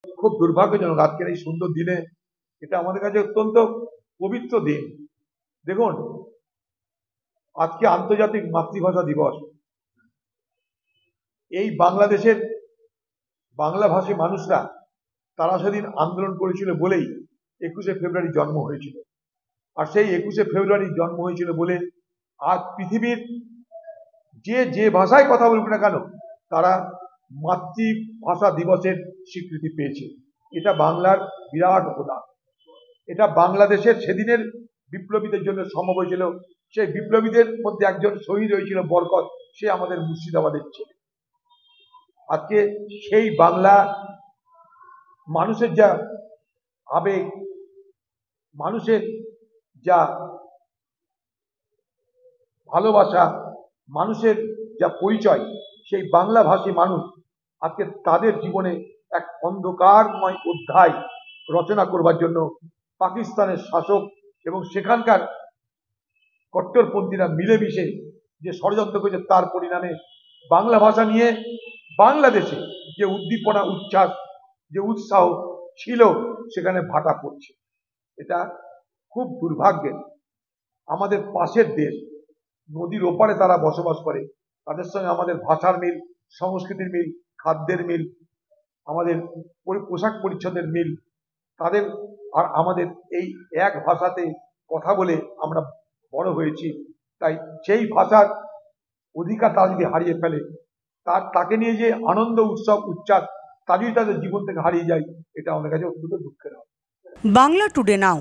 খুব দুর্ভাগ্যজনক আজকের এই সুন্দর দিনে এটা আমাদের কাছে অত্যন্ত পবিত্র দিন। দেখুন, আজকে আন্তর্জাতিক মাতৃভাষা দিবস। এই বাংলাদেশের বাংলাভাষী মানুষরা তারা সেদিন আন্দোলন করেছিল বলেই 21শে ফেব্রুয়ারি জন্ম হয়েছিল। আর সেই 21শে ফেব্রুয়ারি জন্ম হয়েছিল বলে আজ পৃথিবীর যে যে ভাষায় কথা বলুক না কেন তারা মাতৃভাষা দিবসের স্বীকৃতি পেয়েছে। এটা বাংলার বিরাট অবদান। এটা বাংলাদেশের সেদিনের বিপ্লবীদের জন্য সম্ভব হয়েছিল। সেই বিপ্লবীদের মধ্যে একজন শহীদ হয়েছিল বরকত, সে আমাদের মুর্শিদাবাদের ছেলে। আজকে সেই বাংলা মানুষের যা আবেগ, মানুষের যা ভালোবাসা, মানুষের যা পরিচয়, সেই বাংলা ভাষী মানুষ আজকে তাদের জীবনে এক অন্ধকারময় অধ্যায় রচনা করবার জন্য পাকিস্তানের শাসক এবং সেখানকার কট্টরপন্থীরা মিলেমিশে যে ষড়যন্ত্র করেছে তার পরিণামে বাংলা ভাষা নিয়ে বাংলাদেশে যে উদ্দীপনা, উচ্ছ্বাস, যে উৎসাহ ছিল সেখানে ভাটা পড়ছে। এটা খুব দুর্ভাগ্যের। আমাদের পাশের দেশ, নদীর ওপারে তারা বসবাস করে, তাদের সঙ্গে আমাদের ভাষার মিল, সংস্কৃতির মিল, খাদ্যের মিল, আমাদের পোশাক পরিচ্ছদের মিল, তাদের আর আমাদের এই এক ভাষাতে কথা বলে আমরা বড় হয়েছি। তাই সেই ভাষার অধিকার তারা যদি হারিয়ে ফেলে, তাকে নিয়ে যে আনন্দ, উৎসব, উচ্ছ্বাস তা যদি তাদের জীবন থেকে হারিয়ে যায়, এটা আমাদের কাছে অত্যন্ত দুঃখের। বাংলা টুডে নাও।